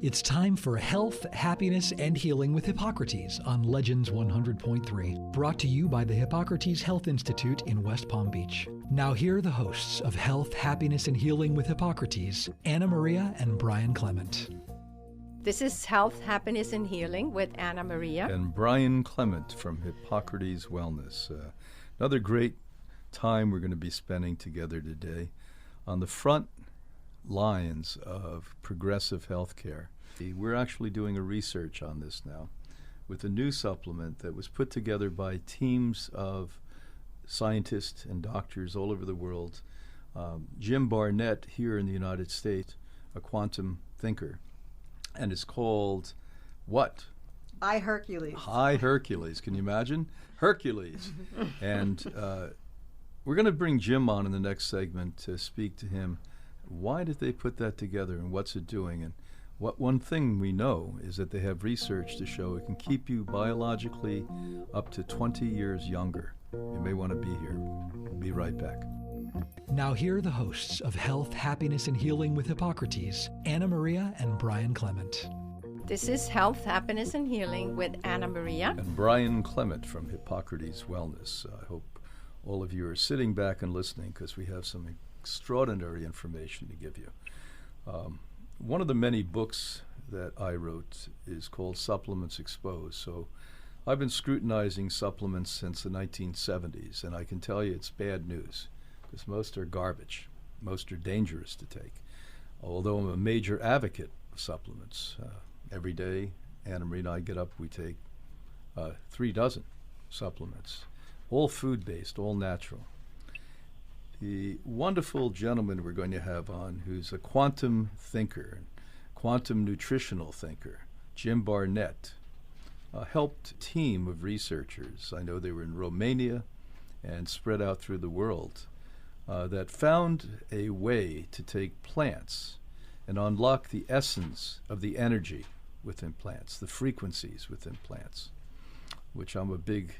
It's time for Health, Happiness, and Healing with Hippocrates on Legends 100.3, brought to you by the Hippocrates Health Institute in West Palm Beach. Now here are the hosts of Health, Happiness, and Healing with Hippocrates, Anna Maria and Brian Clement. This is Health, Happiness, and Healing with Anna Maria. And Brian Clement from Hippocrates Wellness. Another great time we're going to be spending together today on the front lines of progressive healthcare. We're actually doing a research on this now with a new supplement that was put together by teams of scientists and doctors all over the world. Jim Barnett here in the United States, a quantum thinker, and it's called what? iHeRQles. iHeRQles. Can you imagine? Hercules. And we're going to bring Jim on in the next segment to speak to him. Why did they put that together and what's it doing? And one thing we know is that they have research to show it can keep you biologically up to 20 years younger. You may want to be here. We'll be right back. Now here are the hosts of Health, Happiness, and Healing with Hippocrates, Anna Maria and Brian Clement. This is Health, Happiness, and Healing with Anna Maria. And Brian Clement from Hippocrates Wellness. I hope all of you are sitting back and listening because we have some extraordinary information to give you. One of the many books that I wrote is called Supplements Exposed. So I've been scrutinizing supplements since the 1970s, and I can tell you it's bad news because most are garbage. Most are dangerous to take. Although I'm a major advocate of supplements. Every day, Anna Marie and I get up, we take 3 dozen supplements, all food-based, all natural. The wonderful gentleman we're going to have on, who's a quantum thinker, quantum nutritional thinker, Jim Barnett, helped a team of researchers. I know they were in Romania and spread out through the world, that found a way to take plants and unlock the essence of the energy within plants, the frequencies within plants, which I'm a big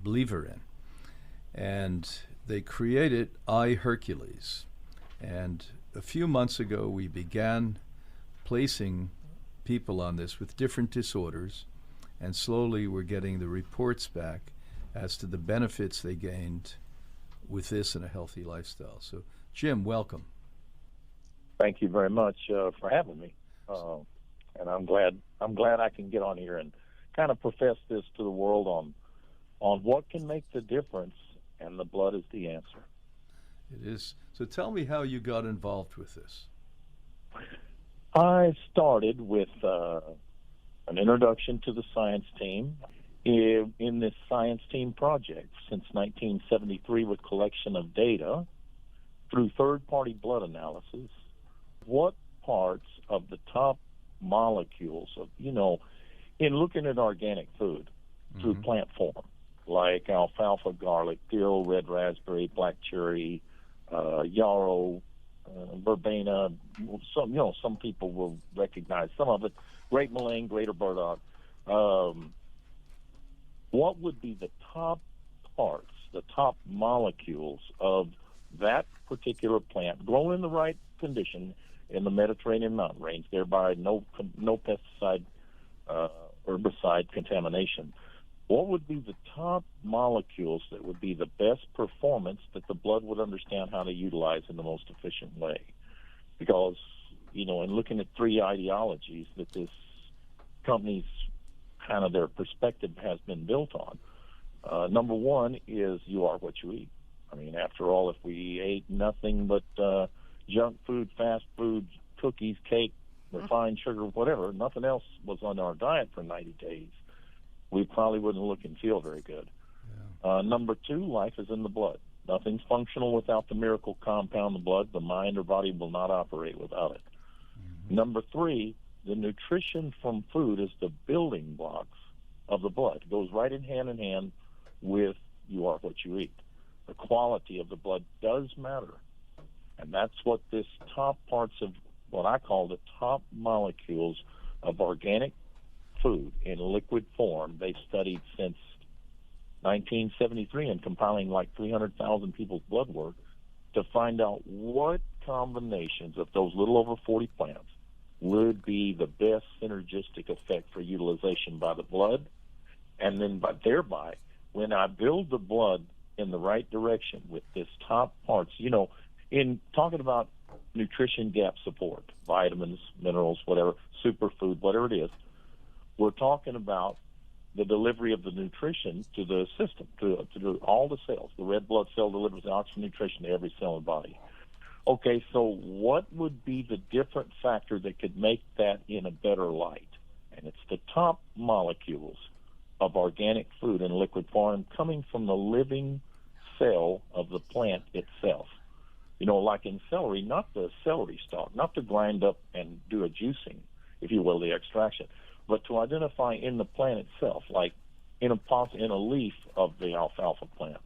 believer in. And they created iHeRQles. And a few months ago, we began placing people on this with different disorders, and slowly we're getting the reports back as to the benefits they gained with this and a healthy lifestyle. So, Jim, welcome. Thank you very much for having me. And I'm glad I can get on here and kind of profess this to the world on what can make the difference, and the blood is the answer. It is. So tell me how you got involved with this. I started with an introduction to the science team in this science team project since 1973 with collection of data through third-party blood analysis. What parts of the top molecules of, in looking at organic food through plant form, like alfalfa, garlic, dill, red raspberry, black cherry, yarrow, verbena. Some people will recognize some of it. Great mullein, greater burdock. What would be the top parts, the top molecules of that particular plant grown in the right condition in the Mediterranean mountain range, thereby no pesticide, herbicide contamination? What would be the top molecules that would be the best performance that the blood would understand how to utilize in the most efficient way? Because, in looking at 3 ideologies that this company's kind of their perspective has been built on, number one is you are what you eat. I mean, after all, if we ate nothing but junk food, fast food, cookies, cake, refined sugar, whatever, nothing else was on our diet for 90 days, we probably wouldn't look and feel very good. Yeah. Number 2, life is in the blood. Nothing's functional without the miracle compound, the blood. The mind or body will not operate without it. Number 3, the nutrition from food is the building blocks of the blood. It goes right in hand with you are what you eat. The quality of the blood does matter. And that's what this top parts of what I call the top molecules of organic food in liquid form they've studied since 1973 and compiling like 300,000 people's blood work to find out what combinations of those little over 40 plants would be the best synergistic effect for utilization by the blood. And then thereby, when I build the blood in the right direction with this top parts, in talking about nutrition gap support, vitamins, minerals, whatever, superfood, whatever it is, we're talking about the delivery of the nutrition to the system, to all the cells. The red blood cell delivers the oxygen nutrition to every cell in the body. Okay, so what would be the different factor that could make that in a better light? And it's the top molecules of organic food in liquid form coming from the living cell of the plant itself. Like in celery, not the celery stalk, not to grind up and do a juicing, if you will, the extraction, but to identify in the plant itself, like in a leaf of the alfalfa plant.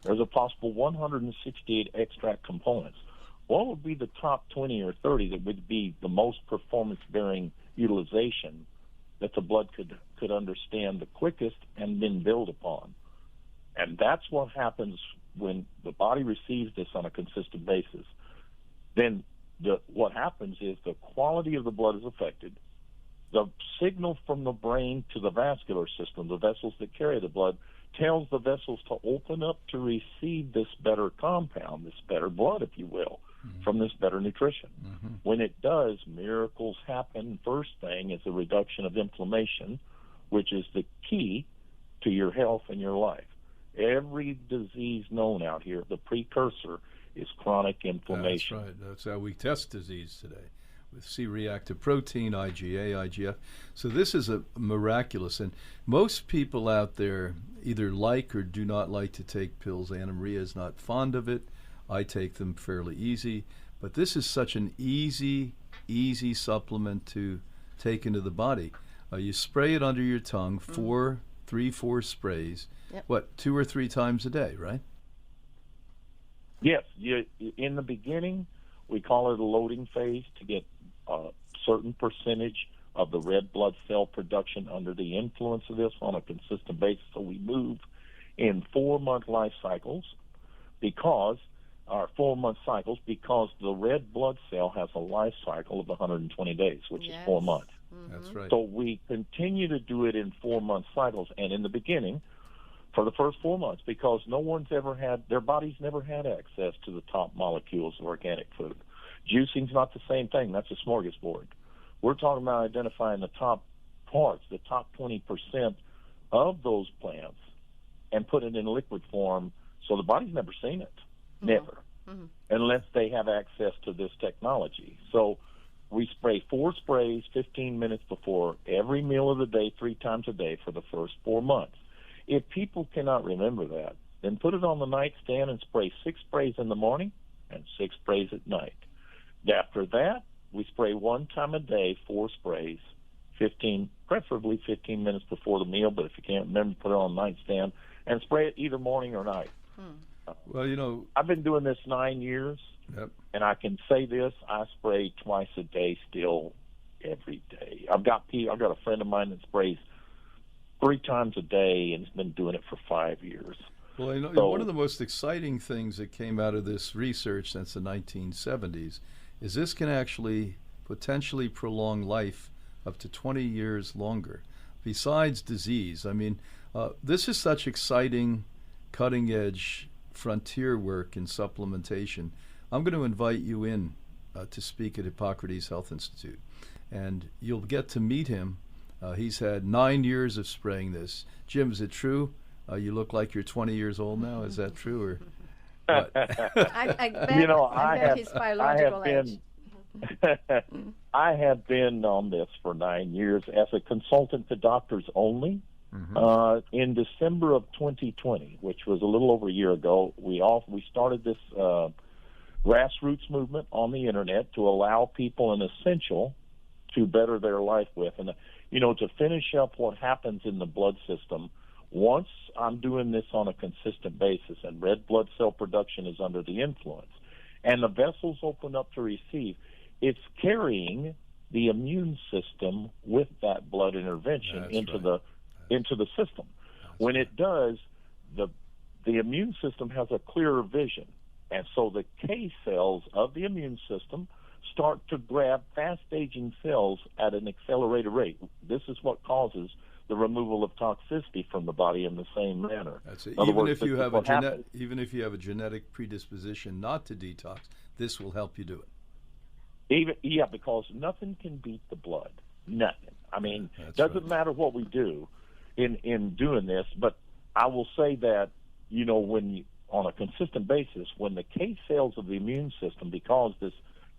There's a possible 168 extract components. What would be the top 20 or 30 that would be the most performance-bearing utilization that the blood could understand the quickest and then build upon? And that's what happens when the body receives this on a consistent basis. Then what happens is the quality of the blood is affected. The signal from the brain to the vascular system, the vessels that carry the blood, tells the vessels to open up to receive this better compound, this better blood, if you will, from this better nutrition. When it does, miracles happen. First thing is a reduction of inflammation, which is the key to your health and your life. Every disease known out here, the precursor is chronic inflammation. That's right. That's how we test disease today, with C-reactive protein, IgA, IGF. So this is a miraculous. And most people out there either like or do not like to take pills. Anna Maria is not fond of it. I take them fairly easy. But this is such an easy supplement to take into the body. You spray it under your tongue, 4 sprays. Yep. What, 2 or 3 times a day, right? Yes. In the beginning, we call it a loading phase to get a certain percentage of the red blood cell production under the influence of this on a consistent basis. So we move in 4-month life cycles because the red blood cell has a life cycle of 120 days, which is 4 months. That's right. So we continue to do it in 4-month cycles, and in the beginning, for the first 4 months, because their bodies never had access to the top molecules of organic food. Juicing's not the same thing. That's a smorgasbord. We're talking about identifying the top parts, the top 20% of those plants, and put it in liquid form so the body's never seen it. Never. Unless they have access to this technology. So we spray 4 sprays 15 minutes before every meal of the day, 3 times a day for the first 4 months. If people cannot remember that, then put it on the nightstand and spray 6 sprays in the morning and 6 sprays at night. After that, we spray 1 time a day, 4 sprays, preferably 15 minutes before the meal, but if you can't remember, put it on the nightstand and spray it either morning or night. Well, I've been doing this 9 years, and I can say this: I spray twice a day still, every day. I've got a friend of mine that sprays 3 times a day, and has been doing it for 5 years. Well, one of the most exciting things that came out of this research since the 1970s is this can actually potentially prolong life up to 20 years longer, besides disease. I mean, this is such exciting, cutting-edge frontier work in supplementation. I'm going to invite you in to speak at Hippocrates Health Institute, and you'll get to meet him. He's had 9 years of spraying this. Jim, is it true? You look like you're 20 years old now. Is that true, or what? I bet his biological age. I have been on this for 9 years as a consultant to doctors only. In December of 2020, which was a little over a year ago, we started this grassroots movement on the internet to allow people an essential to better their life with. And, to finish up what happens in the blood system, once I'm doing this on a consistent basis and red blood cell production is under the influence and the vessels open up to receive, it's carrying the immune system with that blood intervention into the system. When it does, the immune system has a clearer vision. And so the K cells of the immune system start to grab fast-aging cells at an accelerated rate. This is what causes the removal of toxicity from the body in the same manner. That's it. Even if you have a genetic predisposition not to detox, this will help you do it. Because nothing can beat the blood. Nothing. I mean, doesn't matter what we do in doing this, but I will say that, on a consistent basis, when the K cells of the immune system, because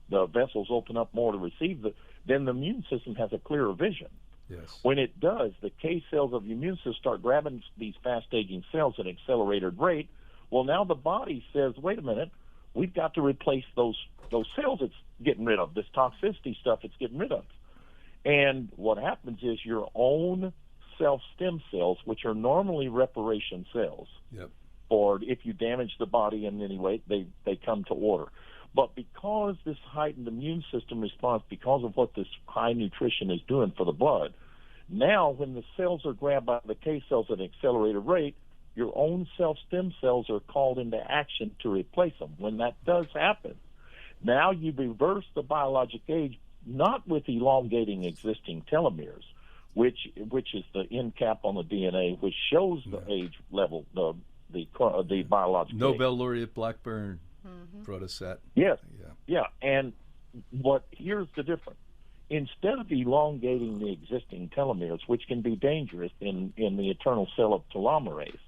the vessels open up more to receive then the immune system has a clearer vision. Yes. When it does, the K cells of the immune system start grabbing these fast-aging cells at an accelerated rate. Well, now the body says, wait a minute, we've got to replace those cells it's getting rid of, this toxicity stuff it's getting rid of. And what happens is your own self-stem cells, which are normally reparation cells, or if you damage the body in any way, they come to order. But because this heightened immune system response, because of what this high nutrition is doing for the blood, now when the cells are grabbed by the K cells at an accelerated rate, your own self-stem cells are called into action to replace them. When that does happen, now you reverse the biologic age, not with elongating existing telomeres, which is the end cap on the DNA, which shows the age level, the biological age. Nobel laureate Blackburn brought us that. Yes. Yeah. And here's the difference. Instead of elongating the existing telomeres, which can be dangerous in the eternal cell of telomerase,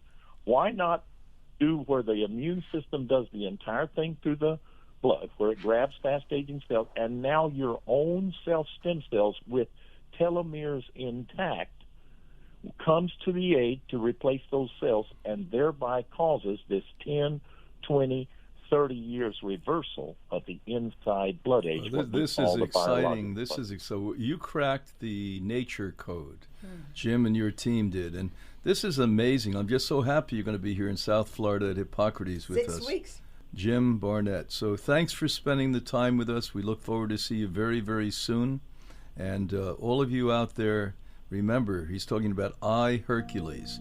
why not do where the immune system does the entire thing through the blood, where it grabs fast-aging cells, and now your own self-stem cells with telomeres intact comes to the aid to replace those cells and thereby causes this 10, 20, 30 years reversal of the inside blood age. This is exciting. So you cracked the nature code. Jim and your team did. And this is amazing. I'm just so happy you're going to be here in South Florida at Hippocrates with us. 6 weeks. Jim Barnett. So thanks for spending the time with us. We look forward to see you very, very soon. And all of you out there, remember, he's talking about iHeRQles.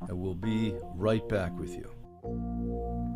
And we'll be right back with you.